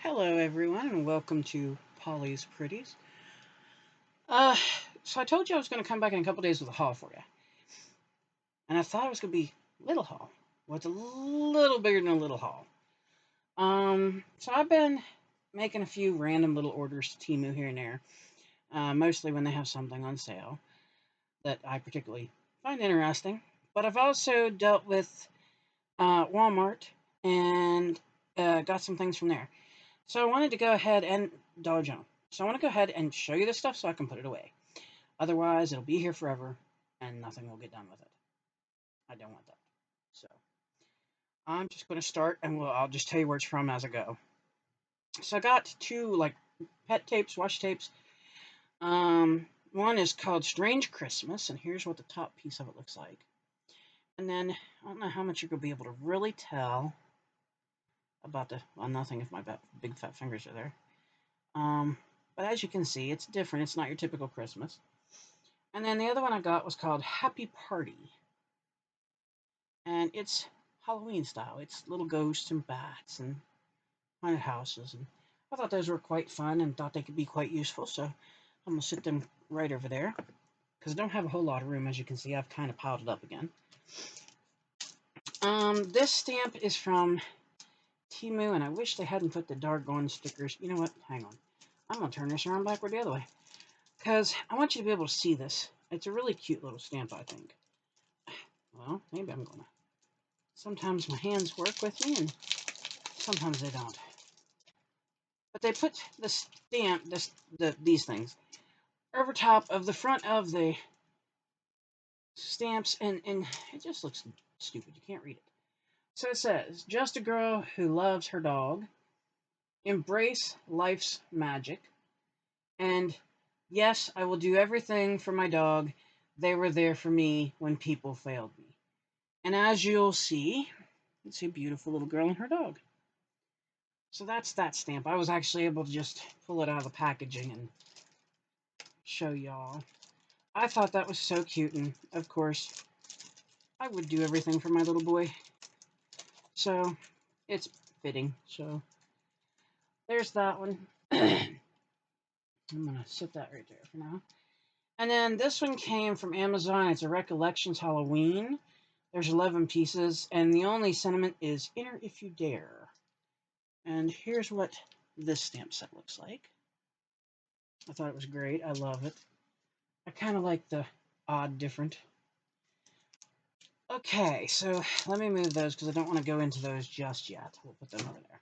Hello, everyone, and welcome to Polly's Pretties. Uh, so I told you I was going to come back in a couple days with a haul for you, and I thought it was going to be a little haul. Well, it's a little bigger than a little haul. So I've been making a few random little orders to Temu here and there, mostly when they have something on sale that I particularly find interesting. But I've also dealt with Walmart and got some things from there. So I wanted to go ahead and Dollar General. So I want to go ahead and show you this stuff so I can put it away. Otherwise, it'll be here forever and nothing will get done with it. I don't want that. So I'm just going to start and I'll just tell you where it's from as I go. So I got two like pet tapes, washi tapes. One is called Strange Christmas, and here's what the top piece of it looks like. And then I don't know how much you're going to be able to really tell about the, well, nothing if my big fat fingers are there. But as you can see, it's different. It's not your typical Christmas. And then the other one I got was called Happy Party. And it's Halloween style. It's little ghosts and bats and haunted houses. And I thought those were quite fun and thought they could be quite useful. So I'm going to sit them right over there. Because I don't have a whole lot of room, as you can see. I've kind of piled it up again. This stamp is from Temu, and I wish they hadn't put the doggone stickers. You know what? Hang on. I'm going to turn this around backward the other way. Because I want you to be able to see this. It's a really cute little stamp, I think. Well, maybe I'm going to. Sometimes my hands work with me, and sometimes they don't. But they put the stamp, these things, over top of the front of the stamps, and it just looks stupid. You can't read it. So it says, just a girl who loves her dog, embrace life's magic, and yes, I will do everything for my dog. They were there for me when people failed me. And as you'll see, it's a beautiful little girl and her dog. So that's that stamp. I was actually able to just pull it out of the packaging and show y'all. I thought that was so cute, and of course, I would do everything for my little boy. So, it's fitting. So, there's that one. I'm going to set that right there for now. And then this one came from Amazon. It's a Recollections Halloween. There's 11 pieces, and the only sentiment is enter if you dare. And here's what this stamp set looks like. I thought it was great. I love it. I kind of like the odd, different. Okay, so let me move those because I don't want to go into those just yet. We'll put them over there.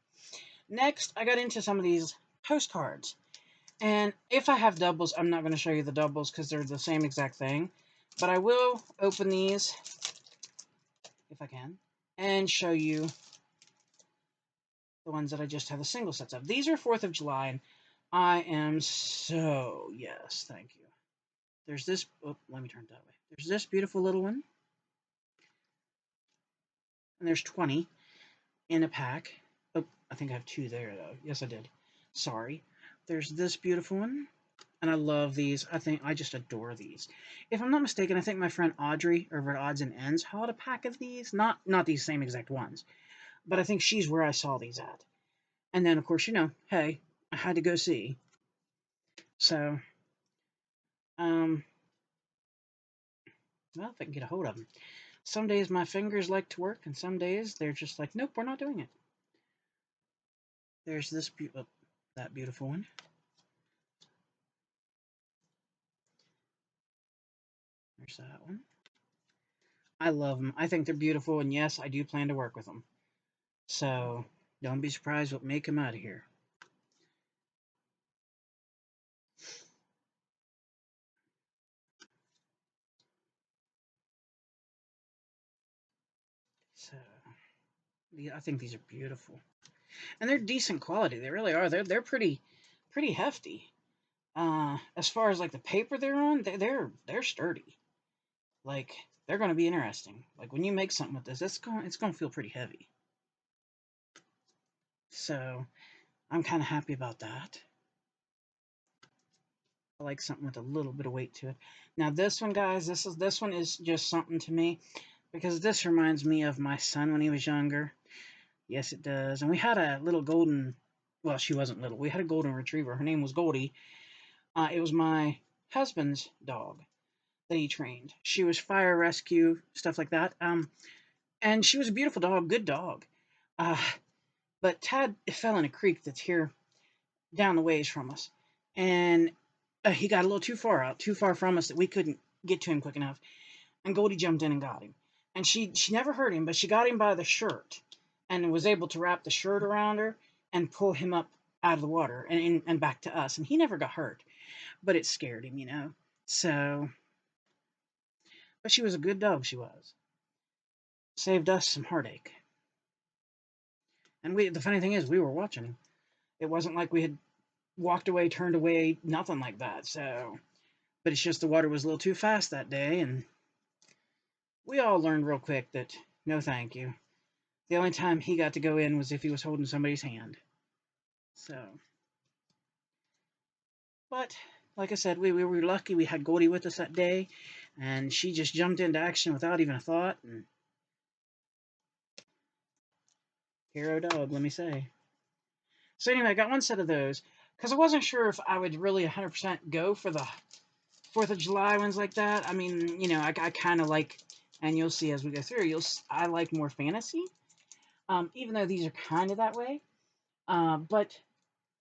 Next, I got into some of these postcards. And if I have doubles, I'm not going to show you the doubles because they're the same exact thing. But I will open these, if I can, and show you the ones that I just have the single sets of. These are 4th of July, and I am so, yes, thank you. There's this, oh, let me turn it that way. There's this beautiful little one. And there's 20 in a pack. Oh, I think I have 2 there, though. Yes, I did. Sorry. There's this beautiful one. And I love these. I just adore these. If I'm not mistaken, I think my friend Audrey over at Odds and Ends had a pack of these. Not these same exact ones. But I think she's where I saw these at. And then, of course, you know, hey, I had to go see. So, well, if I can get a hold of them. Some days my fingers like to work, and some days they're just like, nope, we're not doing it. There's this, that beautiful one. There's that one. I love them. I think they're beautiful, and yes, I do plan to work with them. So, don't be surprised what may come out of here. So, I think these are beautiful. And they're decent quality. They really are. They're pretty hefty. As far as like the paper they're on, they're sturdy. Like they're going to be interesting. Like when you make something with this, it's going to feel pretty heavy. So I'm kind of happy about that. I like something with a little bit of weight to it. Now this one, guys, this one is just something to me because this reminds me of my son when he was younger. Yes, it does. And we had a little golden well, she wasn't little. We had a golden retriever. Her name was Goldie. It was my husband's dog that he trained. She was fire rescue, stuff like that. And she was a beautiful dog, good dog. Uh, but Tad fell in a creek that's here down the ways from us. And he got a little too far from us that we couldn't get to him quick enough. And Goldie jumped in and got him. And she never hurt him, but she got him by the shirt and was able to wrap the shirt around her and pull him up out of the water and back to us. And he never got hurt, but it scared him, you know. So, but she was a good dog, she was. Saved us some heartache. And the funny thing is, we were watching him. It wasn't like we had walked away, turned away, nothing like that. So, but it's just the water was a little too fast that day, and we all learned real quick that no thank you. The only time he got to go in was if he was holding somebody's hand. So, but like I said, we were lucky we had Goldie with us that day, and she just jumped into action without even a thought, and hero dog, let me say. So anyway, I got one set of those, because I wasn't sure if I would really 100% go for the 4th of July ones like that. I mean, you know, I kind of like, and you'll see as we go through, I like more fantasy, even though these are kind of that way. But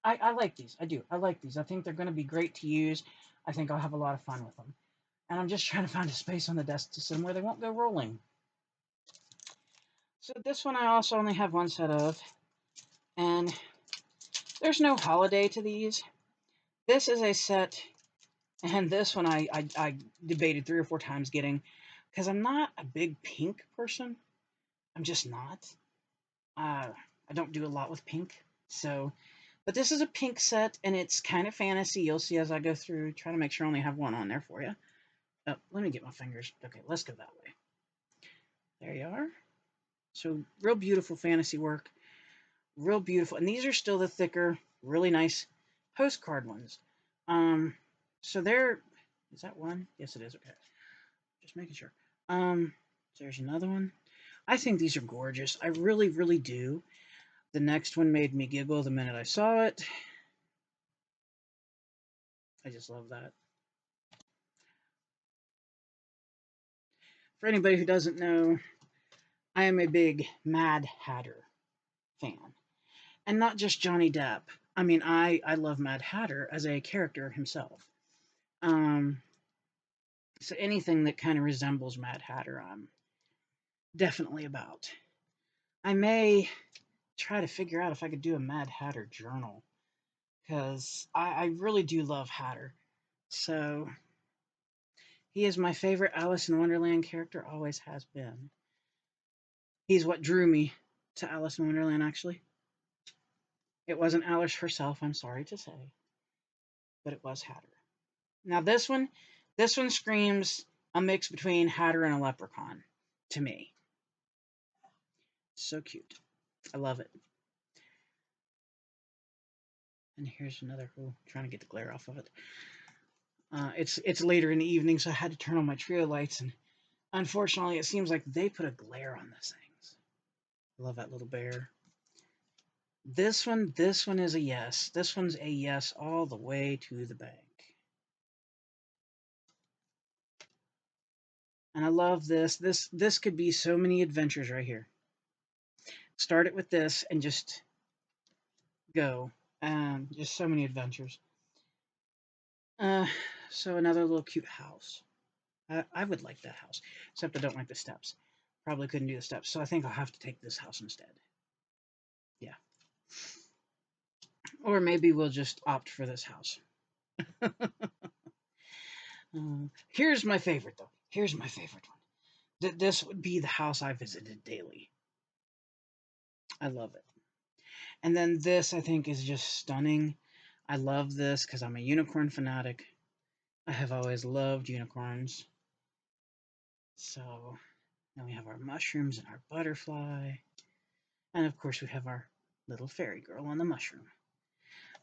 I like these. I do. I like these. I think they're going to be great to use. I think I'll have a lot of fun with them. And I'm just trying to find a space on the desk to sit them where they won't go rolling. So this one I also only have one set of. And there's no holiday to these. This is a set, and this one I debated 3 or 4 times getting, because I'm not a big pink person. I'm just not. I don't do a lot with pink. So, but this is a pink set, and it's kind of fantasy. You'll see as I go through. Try to make sure I only have one on there for you. Oh, let me get my fingers. Okay, let's go that way. There you are. So, real beautiful fantasy work. Real beautiful. And these are still the thicker, really nice postcard ones. So is that one? Yes, it is. Okay. Just making sure. There's another one. I think these are gorgeous. I really, really do. The next one made me giggle the minute I saw it. I just love that. For anybody who doesn't know, I am a big Mad Hatter fan. And not just Johnny Depp. I mean, I love Mad Hatter as a character himself. So anything that kind of resembles Mad Hatter, I'm definitely about. I may try to figure out if I could do a Mad Hatter journal, because I really do love Hatter. So he is my favorite Alice in Wonderland character, always has been. He's what drew me to Alice in Wonderland, actually. It wasn't Alice herself, I'm sorry to say, but it was Hatter. Now this one screams a mix between Hatter and a leprechaun to me. So cute. I love it. And here's another, trying to get the glare off of it. It's later in the evening, so I had to turn on my trio lights, and unfortunately, it seems like they put a glare on these things. I love that little bear. This one is a yes. This one's a yes all the way to the bank. And I love this. This could be so many adventures right here. Start it with this and just go. Just so many adventures. So another little cute house. I would like that house, except I don't like the steps. Probably couldn't do the steps, so I think I'll have to take this house instead. Yeah. Or maybe we'll just opt for this house. Here's my favorite, though. Here's my favorite one. This would be the house I visited daily. I love it. And then this, I think, is just stunning. I love this because I'm a unicorn fanatic. I have always loved unicorns. So then we have our mushrooms and our butterfly. And of course, we have our little fairy girl on the mushroom.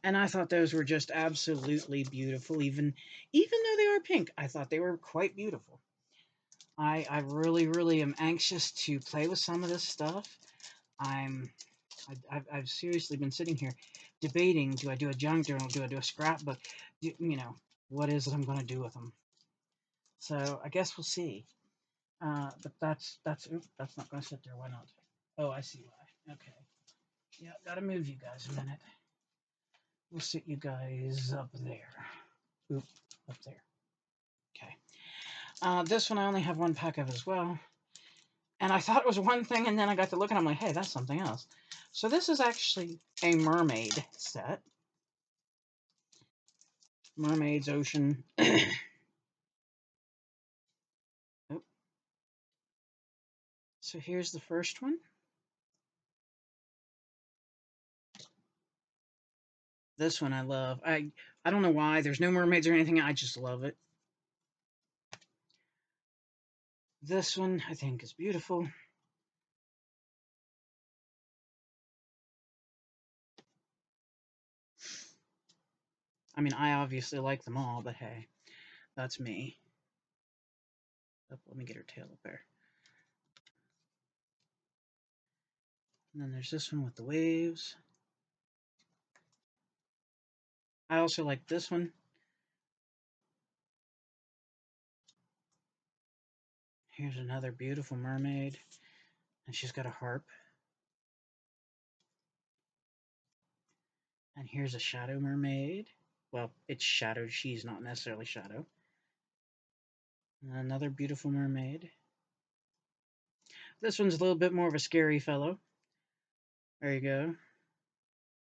And I thought those were just absolutely beautiful, even though they are pink. I thought they were quite beautiful. I really, really am anxious to play with some of this stuff. I've seriously been sitting here debating, do I do a junk journal, do I do a scrapbook, what is it I'm going to do with them. So I guess we'll see. But that's not going to sit there. Why not? Oh, I see why. Okay. Yeah, gotta move you guys a minute. We'll sit you guys up there. Oop, up there. Okay. This one I only have one pack of as well. And I thought it was one thing, and then I got to look and I'm like, hey, that's something else. So this is actually a mermaid set. Mermaids, ocean. Oh. So here's the first one. This one I love. I don't know why. There's no mermaids or anything. I just love it. This one I think is beautiful. I mean, I obviously like them all, but hey, that's me. Oh, let me get her tail up there. And then there's this one with the waves. I also like this one. Here's another beautiful mermaid, and she's got a harp. And here's a shadow mermaid. Well, it's shadowed. She's not necessarily shadow. And another beautiful mermaid. This one's a little bit more of a scary fellow. There you go.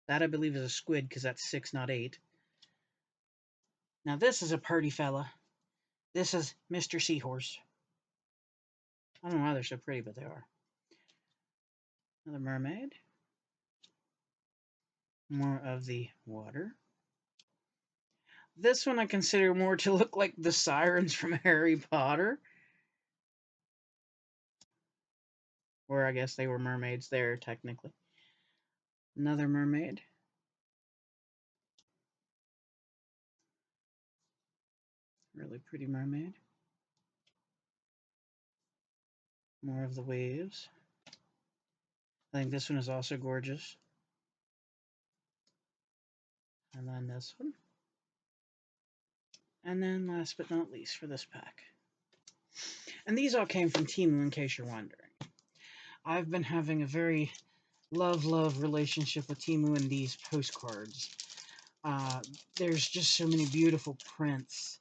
That, I believe, is a squid, because that's 6, not 8. Now, this is a party fella. This is Mr. Seahorse. I don't know why they're so pretty, but they are. Another mermaid. More of the water. This one I consider more to look like the sirens from Harry Potter. Or I guess they were mermaids there, technically. Another mermaid. Really pretty mermaid. More of the waves. I think this one is also gorgeous. And then this one. And then last but not least for this pack. And these all came from Temu, in case you're wondering. I've been having a very love relationship with Temu and these postcards. There's just so many beautiful prints.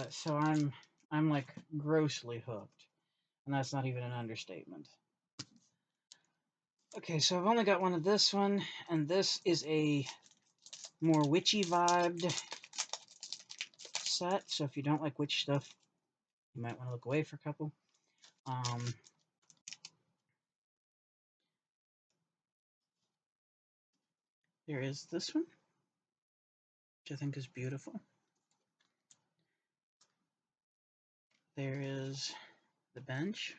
So I'm like grossly hooked. And that's not even an understatement. Okay, so I've only got one of this one, and this is a more witchy vibed set. So if you don't like witch stuff, you might want to look away for a couple. There is this one, which I think is beautiful. There is the bench.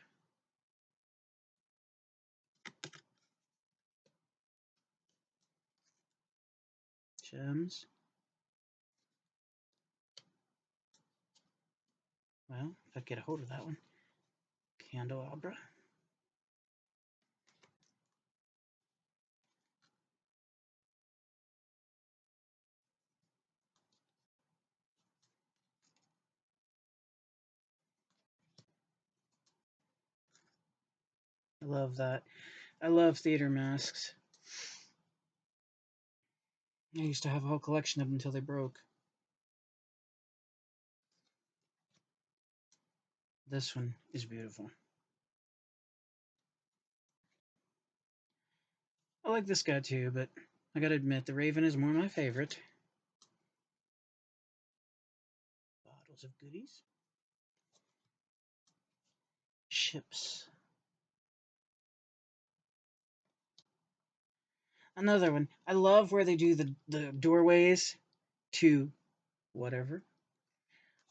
Gems. Well, if I get a hold of that one. Candelabra. I love that. I love theater masks. I used to have a whole collection of them until they broke. This one is beautiful. I like this guy too, but I gotta admit, the Raven is more my favorite. Bottles of goodies. Ships. Another one. I love where they do the doorways to whatever.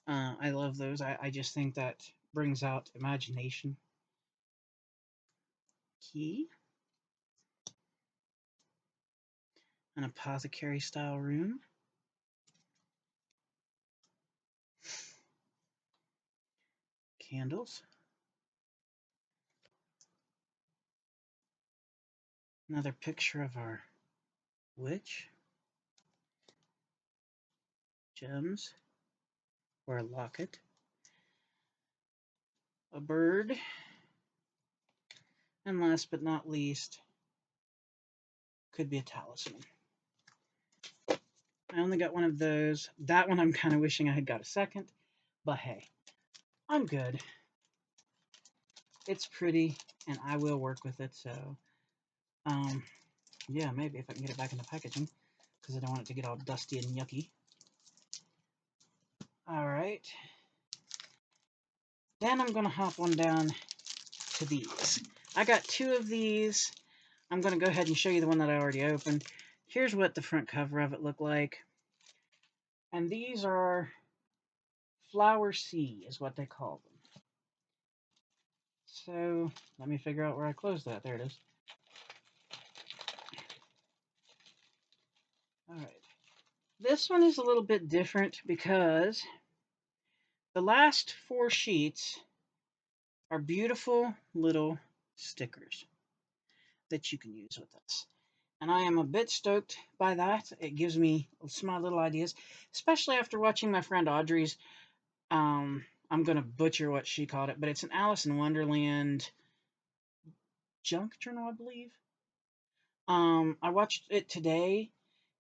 I love those. I just think that brings out imagination. Key. An apothecary style room. Candles. Another picture of our witch, gems, or a locket, a bird, and last but not least, could be a talisman. I only got one of those. That one I'm kind of wishing I had got a second, but hey, I'm good. It's pretty, and I will work with it, so, yeah, maybe if I can get it back in the packaging, because I don't want it to get all dusty and yucky. Alright. Then I'm going to hop on down to these. I got two of these. I'm going to go ahead and show you the one that I already opened. Here's what the front cover of it looked like. And these are Flower Sea, is what they call them. So, let me figure out where I closed that. There it is. Alright. This one is a little bit different because the last 4 sheets are beautiful little stickers that you can use with this. And I am a bit stoked by that. It gives me small little ideas, especially after watching my friend Audrey's, I'm going to butcher what she called it, but it's an Alice in Wonderland junk journal, I believe. I watched it today,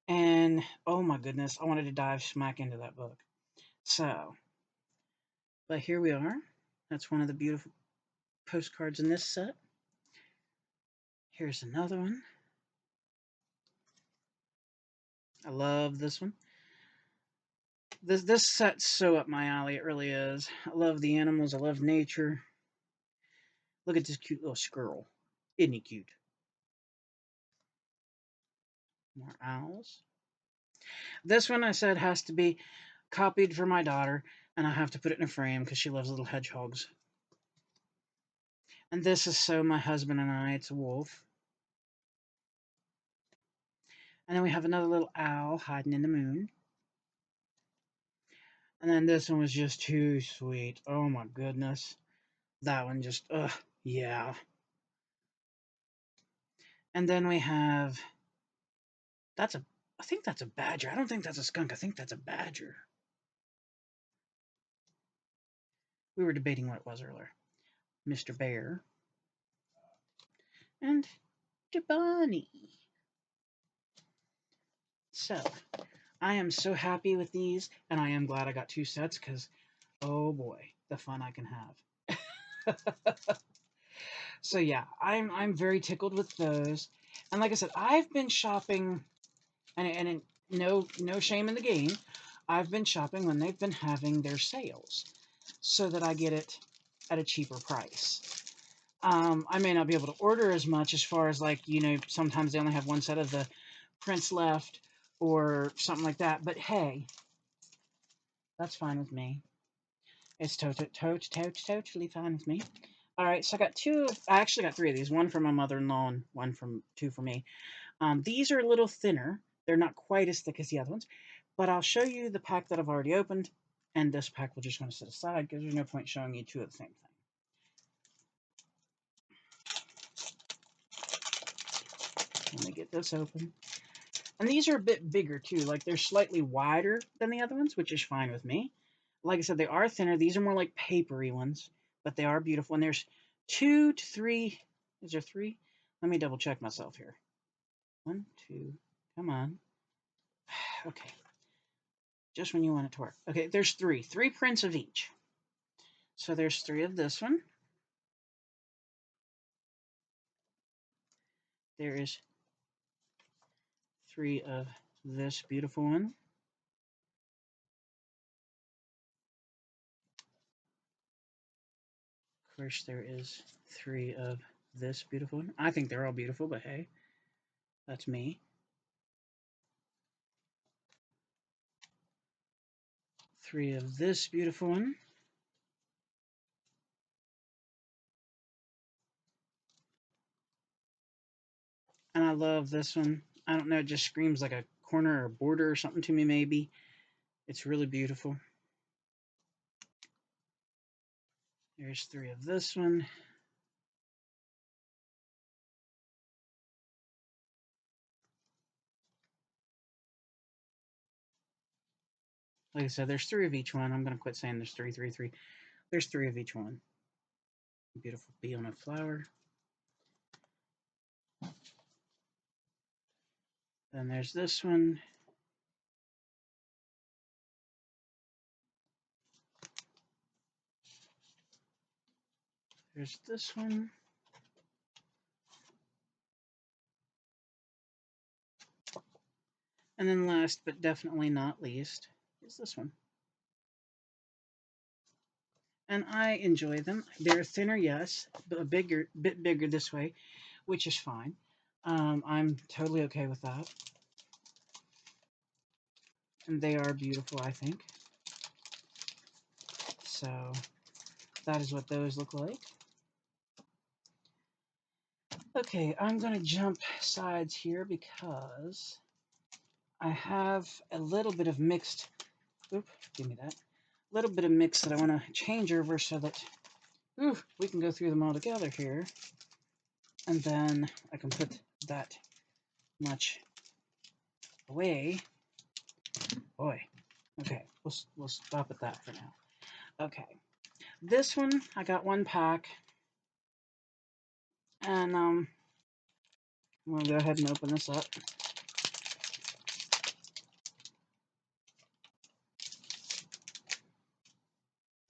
and oh my goodness, I wanted to dive smack into that book. So, but here we are. That's one of the beautiful postcards in this set. Here's another one. I love this one. This set's so up my alley, it really is. I love the animals, I love nature. Look at this cute little squirrel. Isn't he cute? More owls. This one I said has to be copied for my daughter, and I have to put it in a frame because she loves little hedgehogs. And this is so my husband and I. It's a wolf. And then we have another little owl hiding in the moon. And then this one was just too sweet. Oh my goodness. That one just, yeah. And then we have, I think that's a badger. I don't think that's a skunk. I think that's a badger. We were debating what it was earlier. Mr. Bear. And Bunny. So, I am so happy with these, and I am glad I got 2 sets, because, oh boy, the fun I can have. So yeah, I'm very tickled with those. And like I said, I've been shopping, and no shame in the game, I've been shopping when they've been having their sales, so that I get it at a cheaper price. I may not be able to order as much as far as, like, sometimes they only have 1 set of the prints left or something like that. But hey, that's fine with me. It's totally fine with me. All right, so I actually got 3 of these. 1 for my mother-in-law and 2 for me. These are a little thinner. They're not quite as thick as the other ones. But I'll show you the pack that I've already opened. And this pack we're just going to set aside because there's no point showing you 2 of the same thing. Let me get this open. And these are a bit bigger too. Like, they're slightly wider than the other ones, which is fine with me. Like I said, they are thinner. These are more like papery ones, but they are beautiful. And there's 2 to 3. Is there 3? Let me double check myself here. 1, 2. Come on. Okay. Just when you want it to work. Okay, there's 3. 3 prints of each. So there's 3 of this one. There is 3 of this beautiful one. Of course, there is 3 of this beautiful one. I think they're all beautiful, but hey, that's me. 3 of this beautiful one. And I love this one. I don't know, it just screams like a corner or border or something to me, maybe. It's really beautiful. There's 3 of this one. Like I said, there's 3 of each one. I'm going to quit saying there's 3, 3, 3. There's 3 of each one. Beautiful bee on a flower. Then there's this one. There's this one. And then last but definitely not least is this one. And I enjoy them. They're thinner, yes, but a bit bigger this way, which is fine. I'm totally okay with that. And they are beautiful, I think. So that is what those look like. Okay, I'm going to jump sides here because I have a little bit of mixed, give me that, little bit of mix that I want to change over so that we can go through them all together here. And then I can put that much away. Boy, okay, we'll stop at that for now. Okay, this one, I got 1 pack. And I'm going to go ahead and open this up.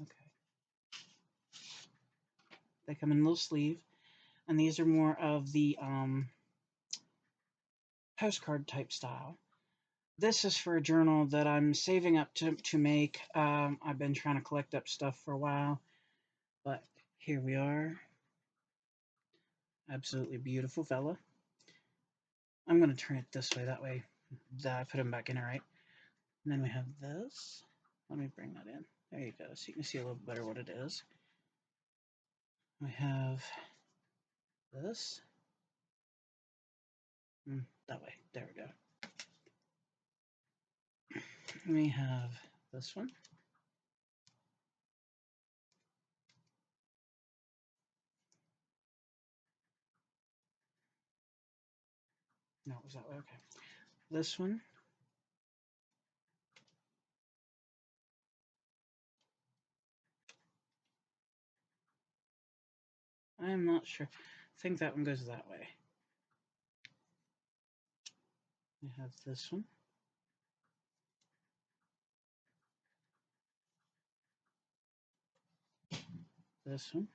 Okay. They come in a little sleeve. And these are more of the postcard type style. This is for a journal that I'm saving up to make. I've been trying to collect up stuff for a while. But here we are. Absolutely beautiful fella. I'm going to turn it this way. That way that I put him back in it right. And then we have this. Let me bring that in. There you go. So you can see a little better what it is. We have this. That way. There we go. We have this one. No, it was that way. Okay. This one. I'm not sure. I think that one goes that way. We have this one. This one.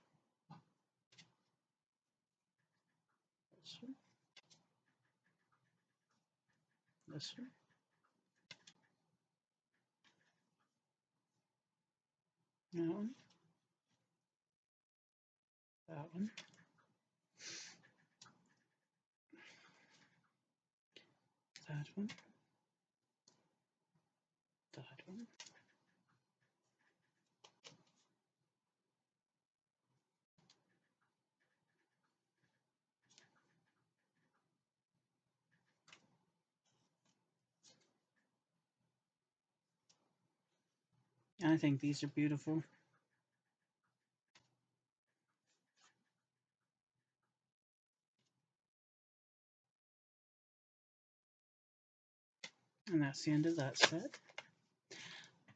This one. This one. That one. That one. That one. That one. I think these are beautiful. And that's the end of that set.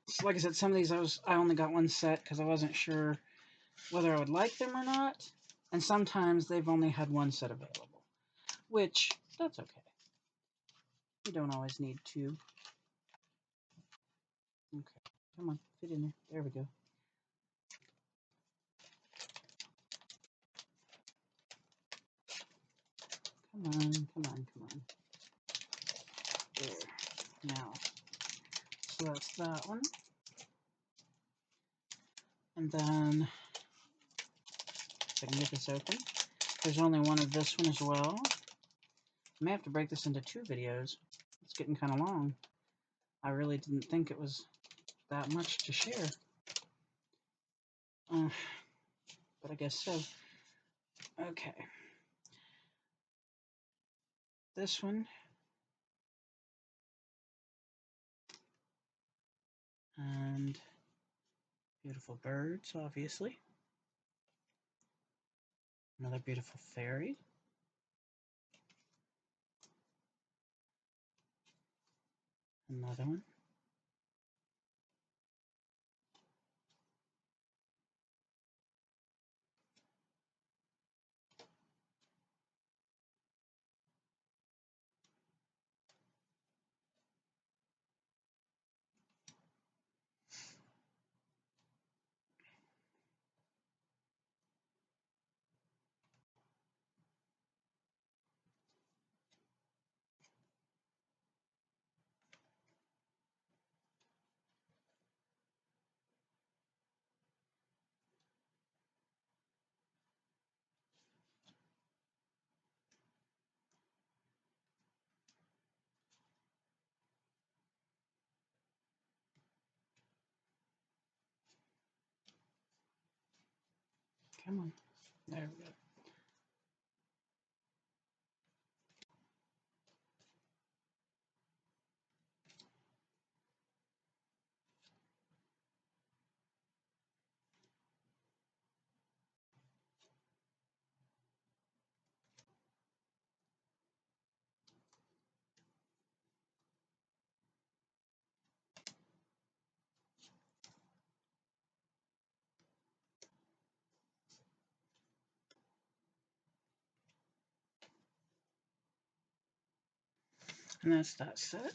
So like I said, some of these I only got 1 set because I wasn't sure whether I would like them or not. And sometimes they've only had 1 set available, which that's okay. You don't always need 2. Okay, come on, fit in there. There we go. Come on, come on, come on. There. Now, so that's that one. And then, if I can get this open, there's only 1 of this one as well. I may have to break this into 2 videos. It's getting kind of long. I really didn't think it was that much to share. But I guess so. Okay. This one. And beautiful birds, obviously. Another beautiful fairy. Another one. Come on. There we go. And that's that set.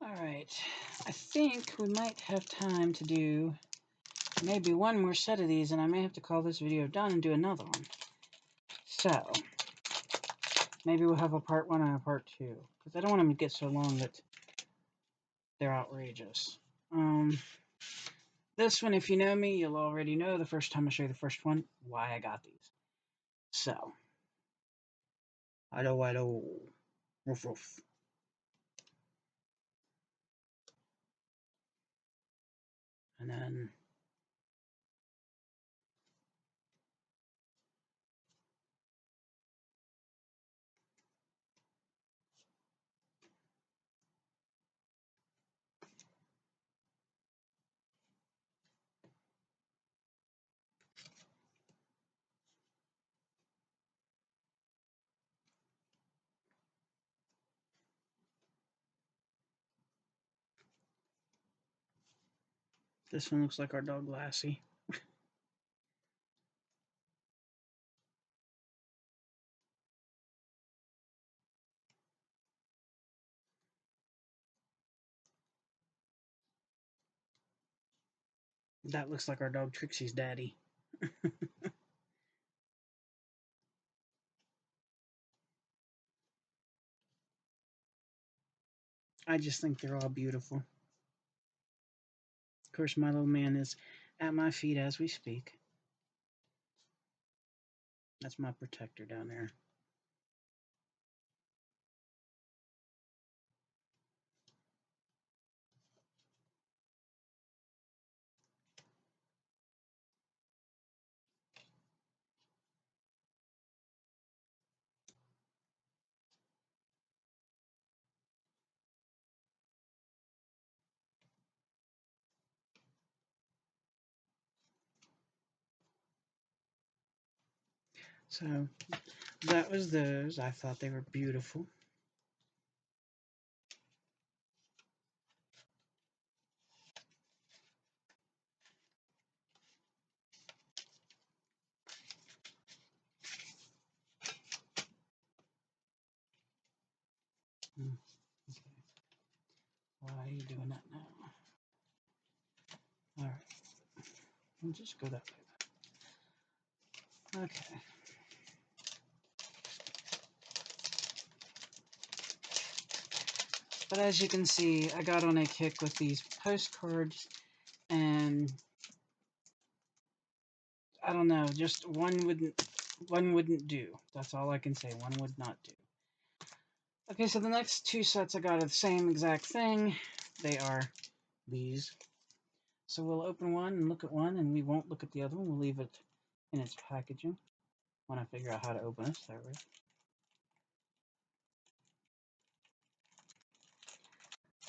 All right. I think we might have time to do maybe one more set of these, and I may have to call this video done and do another one. So, maybe we'll have a part 1 and a part 2, because I don't want them to get so long that they're outrageous. This one, if you know me, you'll already know the first time I show you the first one, why I got these. So, hello, roof, roof. And then this one looks like our dog Lassie. That looks like our dog Trixie's daddy. I just think they're all beautiful. Of course, my little man is at my feet as we speak. That's my protector down there. So that was those. I thought they were beautiful. Okay. Why are you doing that now? All right. We'll just go that way. Okay. But as you can see, I got on a kick with these postcards, and I don't know, just one wouldn't do. That's all I can say. One would not do. Okay, so the next two sets I got are the same exact thing. They are these. So we'll open one and look at one, and we won't look at the other one. We'll leave it in its packaging when I figure out how to open it. There we go.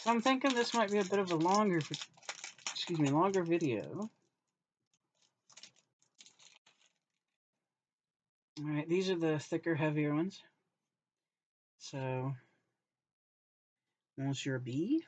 So I'm thinking this might be a bit of a longer video. All right, these are the thicker, heavier ones. So, Monsieur B.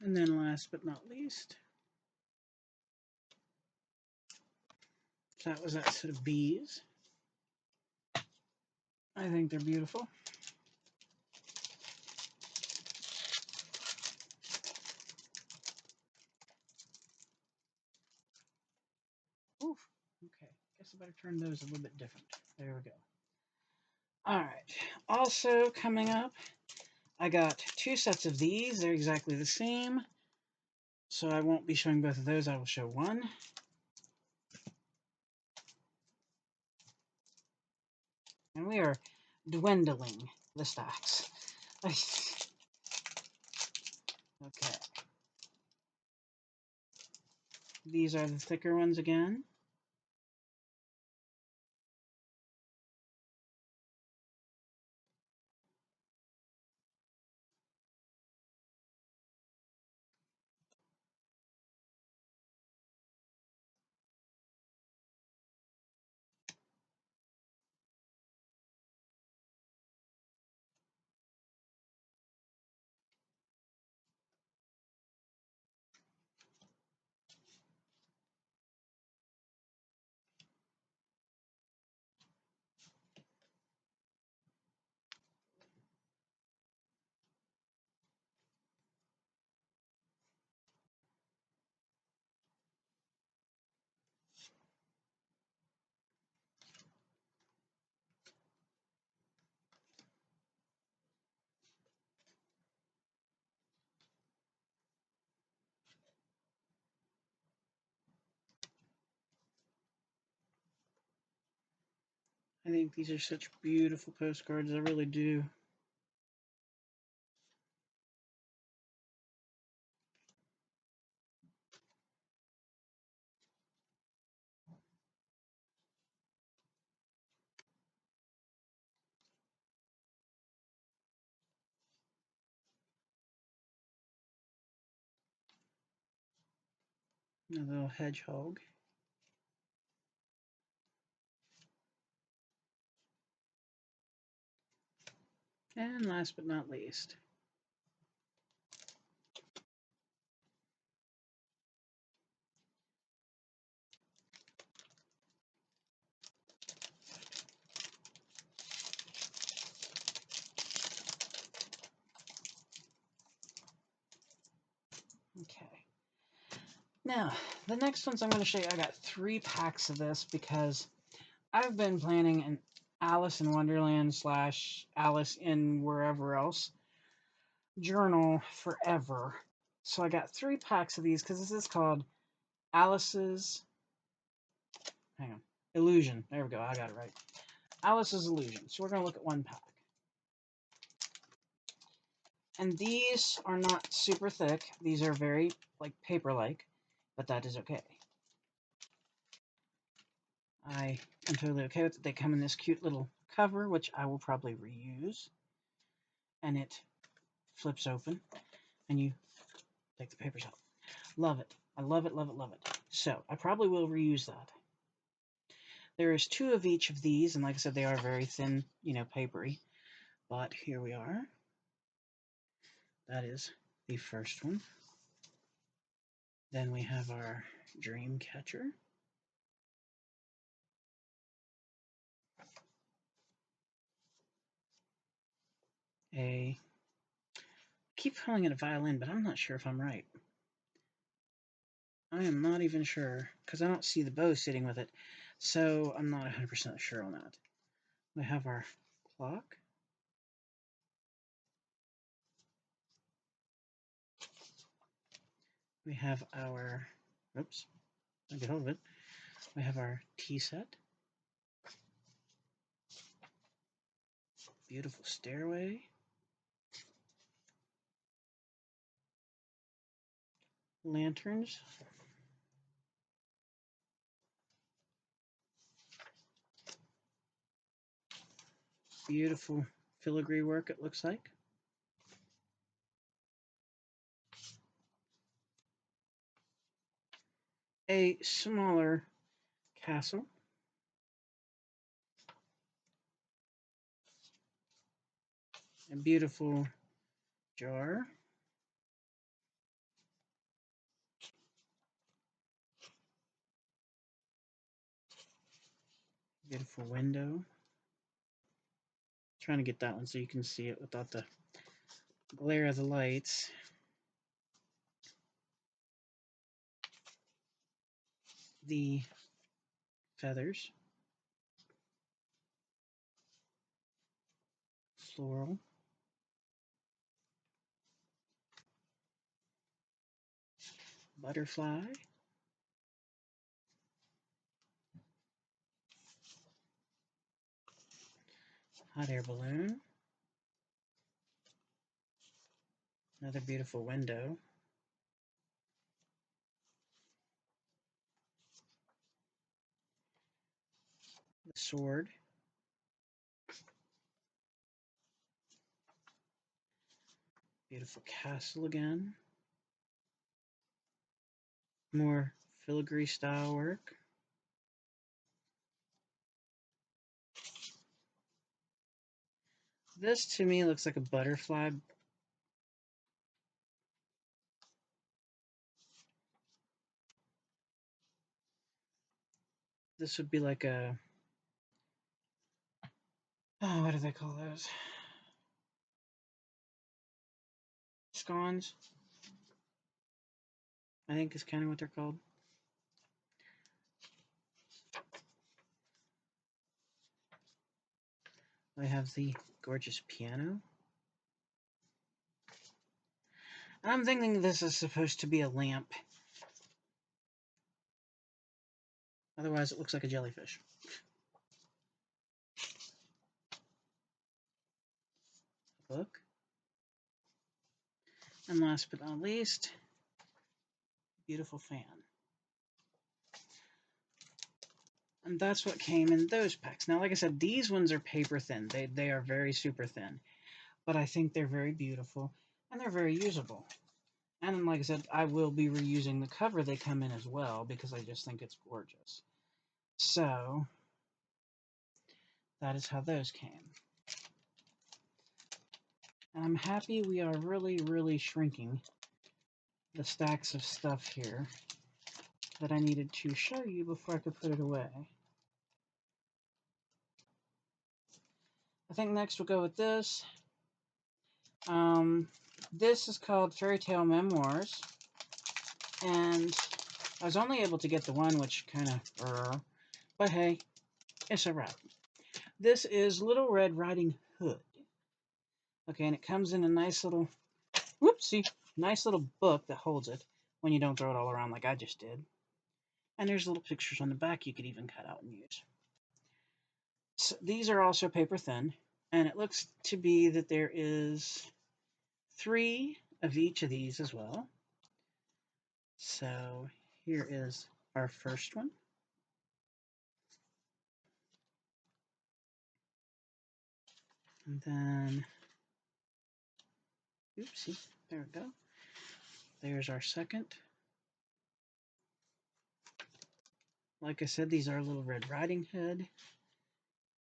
And then last but not least, so that was that set of bees. I think they're beautiful. Oof. Okay, guess I better turn those a little bit different. There we go. All right. Also coming up, I got 2 sets of these. They're exactly the same. So I won't be showing both of those. I will show one. And we are dwindling the stacks. Okay. These are the thicker ones again. I think these are such beautiful postcards. I really do. A little hedgehog. And last but not least, okay. Now, the next ones I'm going to show you, I got 3 packs of this because I've been planning an Alice in Wonderland / Alice in wherever else journal forever. So I got 3 packs of these because this is called Alice's, hang on, Illusion. There we go, I got it right. Alice's Illusion. So we're going to look at 1 pack. And these are not super thick. These are very, like, paper-like, but that is okay. I am totally okay with it. They come in this cute little cover, which I will probably reuse. And it flips open, and you take the papers out. Love it. I love it, love it, love it. So, I probably will reuse that. There is 2 of each of these, and like I said, they are very thin, papery. But here we are. That is the first one. Then we have our dream catcher. I keep calling it a violin, but I'm not sure if I'm right. I am not even sure, because I don't see the bow sitting with it, so I'm not 100% sure on that. We have our clock. We have our, oops, I'll get hold of it. We have our tea set. Beautiful stairway. Lanterns. Beautiful filigree work, it looks like. A smaller castle. A beautiful jar. Beautiful window. Trying to get that one so you can see it without the glare of the lights. The feathers. Floral. Butterfly. Hot air balloon. Another beautiful window. The sword. Beautiful castle again. More filigree style work. This to me looks like a butterfly. This would be like a, oh, what do they call those? Scones, I think is kind of what they're called. I have the gorgeous piano. I'm thinking this is supposed to be a lamp. Otherwise, it looks like a jellyfish. Book. And last but not least, beautiful fan. And that's what came in those packs. Now, like I said, these ones are paper thin. They are very super thin. But I think they're very beautiful, and they're very usable. And like I said, I will be reusing the cover they come in as well, because I just think it's gorgeous. So, that is how those came. And I'm happy we are really, really shrinking the stacks of stuff here that I needed to show you before I could put it away. I think next we'll go with this. This is called Fairy Tale Memoirs, and I was only able to get the one, which kind of, but hey, it's a wrap. This is Little Red Riding Hood. Okay, and it comes in a nice little, whoopsie, nice little book that holds it when you don't throw it all around like I just did. And there's little pictures on the back you could even cut out and use. So these are also paper thin, and it looks to be that there is 3 of each of these as well. So here is our first one. And then, oopsie, there we go. There's our second. Like I said, these are Little Red Riding Hood.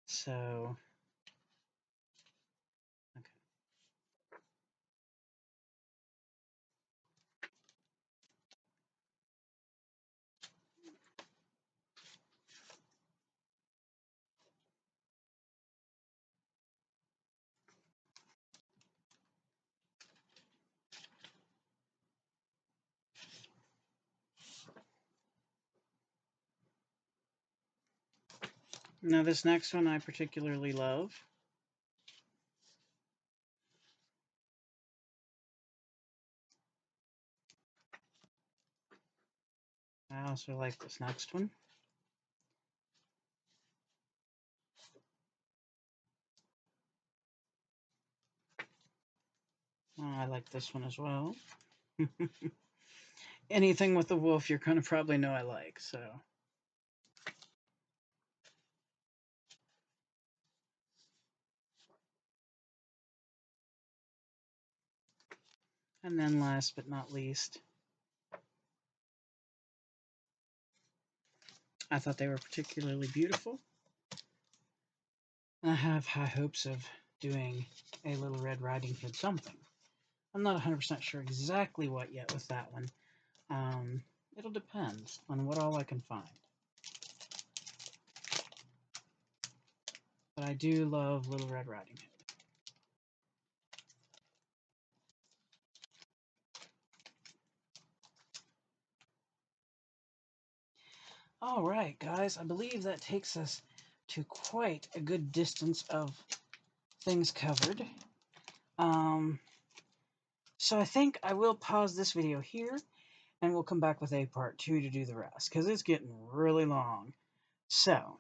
So, okay. Now this next one I particularly love. I also like this next one. I like this one as well. Anything with a wolf, you're going to probably know I like, so. And then last but not least, I thought they were particularly beautiful. I have high hopes of doing a Little Red Riding Hood something. I'm not 100% sure exactly what yet with that one. It'll depend on what all I can find. But I do love Little Red Riding Hood. All right, guys, I believe that takes us to quite a good distance of things covered. So I think I will pause this video here, and we'll come back with a part 2 to do the rest, because it's getting really long. So,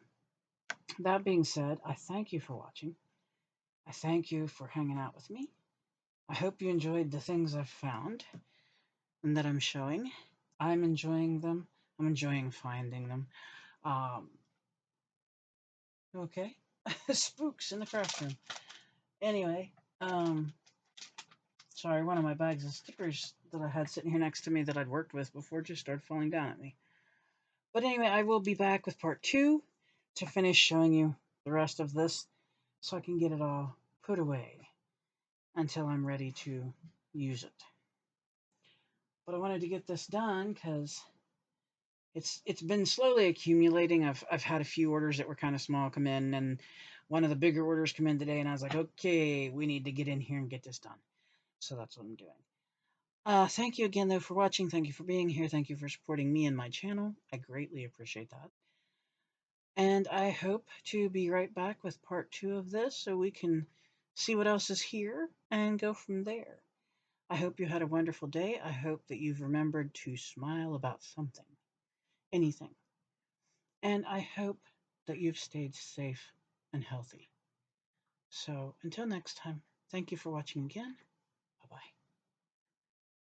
that being said, I thank you for watching. I thank you for hanging out with me. I hope you enjoyed the things I've found and that I'm showing. I'm enjoying them. I'm enjoying finding them. Okay. Spooks in the craft room. Anyway, sorry, one of my bags of stickers that I had sitting here next to me that I'd worked with before just started falling down at me. But anyway, I will be back with part 2 to finish showing you the rest of this so I can get it all put away until I'm ready to use it. But I wanted to get this done because it's been slowly accumulating. I've had a few orders that were kind of small come in, and one of the bigger orders come in today, and I was like, okay, we need to get in here and get this done. So that's what I'm doing. Thank you again, though, for watching. Thank you for being here. Thank you for supporting me and my channel. I greatly appreciate that. And I hope to be right back with part 2 of this so we can see what else is here and go from there. I hope you had a wonderful day. I hope that you've remembered to smile about something, anything. And I hope that you've stayed safe and healthy. So until next time, thank you for watching again.